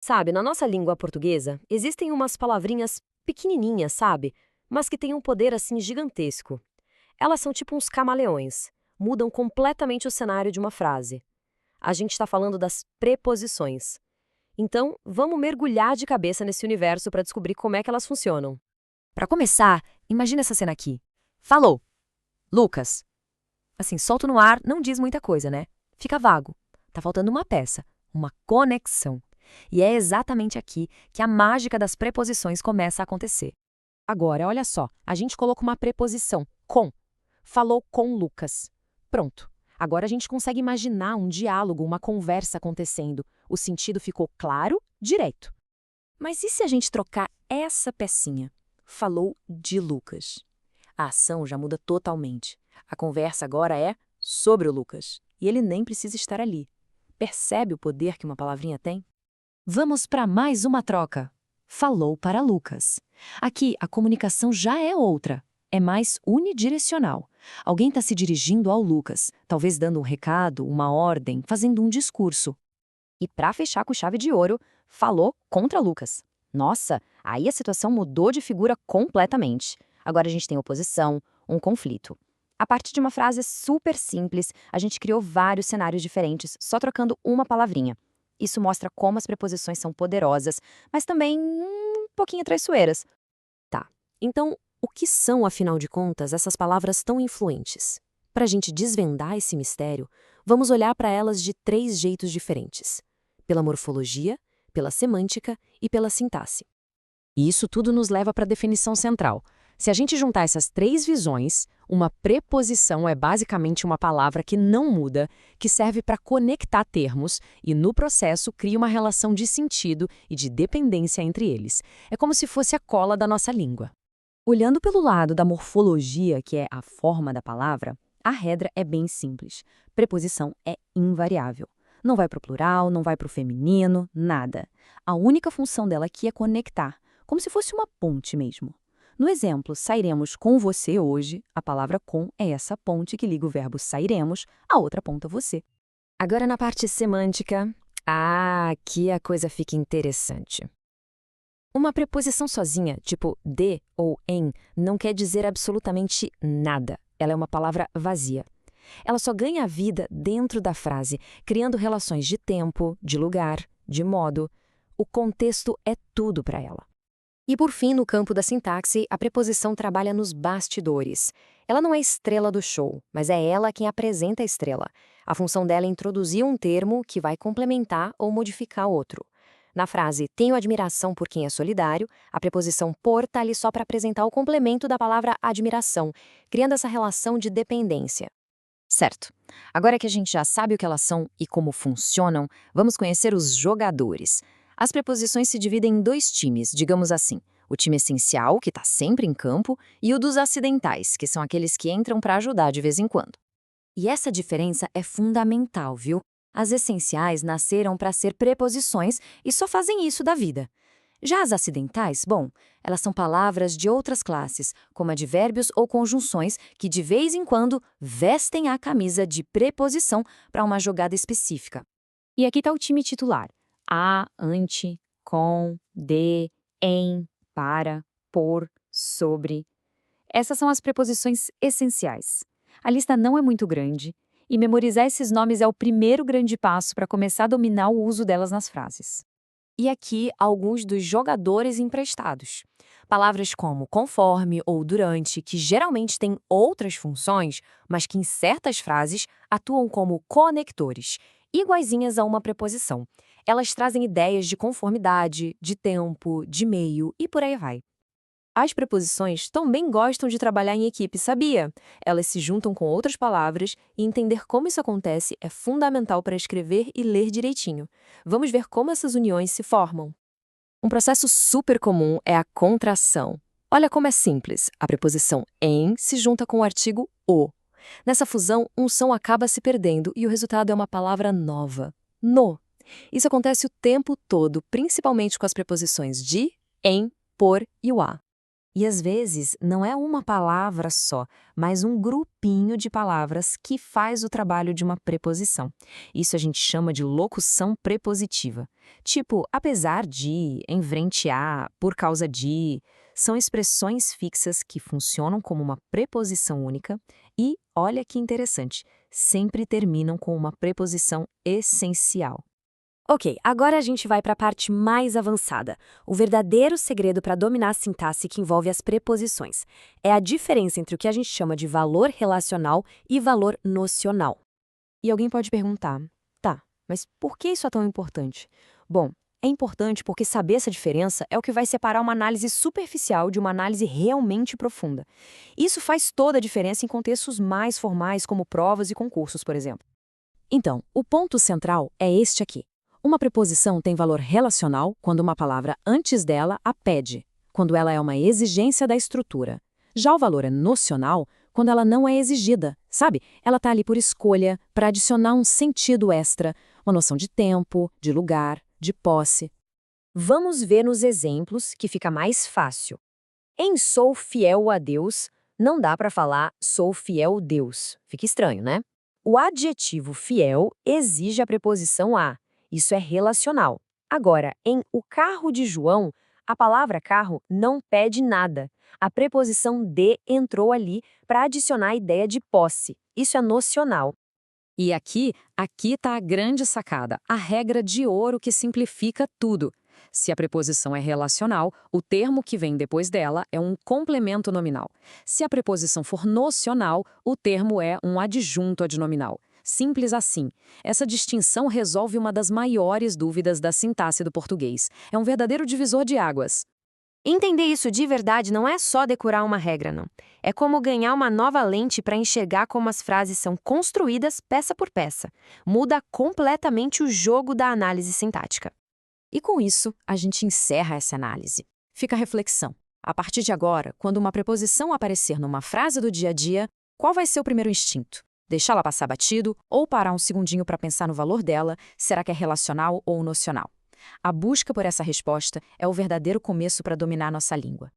Sabe, na nossa língua portuguesa, existem umas palavrinhas pequenininhas, sabe? Mas que têm um poder assim gigantesco. Elas são tipo uns camaleões, mudam completamente o cenário de uma frase. A gente está falando das preposições. Então, vamos mergulhar de cabeça nesse universo para descobrir como é que elas funcionam. Para começar, imagina essa cena aqui. Falou, Lucas. Assim, solto no ar não diz muita coisa, né? Fica vago. Tá faltando uma peça, uma conexão. E é exatamente aqui que a mágica das preposições começa a acontecer. Agora, olha só, a gente coloca uma preposição, com. Falou com Lucas. Pronto. Agora a gente consegue imaginar um diálogo, uma conversa acontecendo. O sentido ficou claro, direto. Mas e se a gente trocar essa pecinha? Falou de Lucas. A ação já muda totalmente. A conversa agora é sobre o Lucas. E ele nem precisa estar ali. Percebe o poder que uma palavrinha tem? Vamos para mais uma troca. Falou para Lucas. Aqui a comunicação já é outra. É mais unidirecional. Alguém está se dirigindo ao Lucas, talvez dando um recado, uma ordem, fazendo um discurso. E para fechar com chave de ouro, falou contra Lucas. Nossa, aí a situação mudou de figura completamente. Agora a gente tem oposição, um conflito. A partir de uma frase super simples, a gente criou vários cenários diferentes só trocando uma palavrinha. Isso mostra como as preposições são poderosas, mas também um pouquinho traiçoeiras. Tá. Então, o que são, afinal de contas, essas palavras tão influentes? Para a gente desvendar esse mistério, vamos olhar para elas de três jeitos diferentes: pela morfologia, pela semântica e pela sintaxe. E isso tudo nos leva para a definição central. Se a gente juntar essas três visões, uma preposição é basicamente uma palavra que não muda, que serve para conectar termos e, no processo, cria uma relação de sentido e de dependência entre eles. É como se fosse a cola da nossa língua. Olhando pelo lado da morfologia, que é a forma da palavra, a regra é bem simples. Preposição é invariável. Não vai para o plural, não vai para o feminino, nada. A única função dela aqui é conectar, como se fosse uma ponte mesmo. No exemplo, sairemos com você hoje, a palavra com é essa ponte que liga o verbo sairemos à outra ponta você. Agora, na parte semântica, aqui a coisa fica interessante. Uma preposição sozinha, tipo de ou em, não quer dizer absolutamente nada. Ela é uma palavra vazia. Ela só ganha vida dentro da frase, criando relações de tempo, de lugar, de modo. O contexto é tudo para ela. E por fim, no campo da sintaxe, a preposição trabalha nos bastidores. Ela não é estrela do show, mas é ela quem apresenta a estrela. A função dela é introduzir um termo que vai complementar ou modificar outro. Na frase "tenho admiração por quem é solidário", a preposição por está ali só para apresentar o complemento da palavra admiração, criando essa relação de dependência. Certo. Agora que a gente já sabe o que elas são e como funcionam, vamos conhecer os jogadores. As preposições se dividem em dois times, digamos assim. O time essencial, que está sempre em campo, e o dos acidentais, que são aqueles que entram para ajudar de vez em quando. E essa diferença é fundamental, viu? As essenciais nasceram para ser preposições e só fazem isso da vida. Já as acidentais, bom, elas são palavras de outras classes, como advérbios ou conjunções que de vez em quando vestem a camisa de preposição para uma jogada específica. E aqui está o time titular: a, ante, com, de, em, para, por, sobre. Essas são as preposições essenciais. A lista não é muito grande e memorizar esses nomes é o primeiro grande passo para começar a dominar o uso delas nas frases. E aqui alguns dos jogadores emprestados. Palavras como conforme ou durante, que geralmente têm outras funções, mas que em certas frases atuam como conectores, iguaizinhas a uma preposição. Elas trazem ideias de conformidade, de tempo, de meio e por aí vai. As preposições também gostam de trabalhar em equipe, sabia? Elas se juntam com outras palavras e entender como isso acontece é fundamental para escrever e ler direitinho. Vamos ver como essas uniões se formam. Um processo super comum é a contração. Olha como é simples. A preposição em se junta com o artigo o. Nessa fusão, um som acaba se perdendo e o resultado é uma palavra nova: no. Isso acontece o tempo todo, principalmente com as preposições de, em, por e o a. E às vezes não é uma palavra só, mas um grupinho de palavras que faz o trabalho de uma preposição. Isso a gente chama de locução prepositiva. Tipo, apesar de, em frente a, por causa de, são expressões fixas que funcionam como uma preposição única e, olha que interessante, sempre terminam com uma preposição essencial. Ok, agora a gente vai para a parte mais avançada. O verdadeiro segredo para dominar a sintaxe que envolve as preposições. É a diferença entre o que a gente chama de valor relacional e valor nocional. E alguém pode perguntar, tá, mas por que isso é tão importante? Bom, é importante porque saber essa diferença é o que vai separar uma análise superficial de uma análise realmente profunda. Isso faz toda a diferença em contextos mais formais, como provas e concursos, por exemplo. Então, o ponto central é este aqui. Uma preposição tem valor relacional quando uma palavra antes dela a pede, quando ela é uma exigência da estrutura. Já o valor é nocional quando ela não é exigida, sabe? Ela está ali por escolha, para adicionar um sentido extra, uma noção de tempo, de lugar, de posse. Vamos ver nos exemplos que fica mais fácil. Em sou fiel a Deus, não dá para falar sou fiel a Deus. Fica estranho, né? O adjetivo fiel exige a preposição a. Isso é relacional. Agora, em o carro de João, a palavra carro não pede nada. A preposição de entrou ali para adicionar a ideia de posse. Isso é nocional. E aqui está a grande sacada, a regra de ouro que simplifica tudo. Se a preposição é relacional, o termo que vem depois dela é um complemento nominal. Se a preposição for nocional, o termo é um adjunto adnominal. Simples assim. Essa distinção resolve uma das maiores dúvidas da sintaxe do português. É um verdadeiro divisor de águas. Entender isso de verdade não é só decorar uma regra, não. É como ganhar uma nova lente para enxergar como as frases são construídas peça por peça. Muda completamente o jogo da análise sintática. E com isso, a gente encerra essa análise. Fica a reflexão. A partir de agora, quando uma preposição aparecer numa frase do dia a dia, qual vai ser o primeiro instinto? Deixá-la passar batido ou parar um segundinho para pensar no valor dela? Será que é relacional ou nocional? A busca por essa resposta é o verdadeiro começo para dominar nossa língua.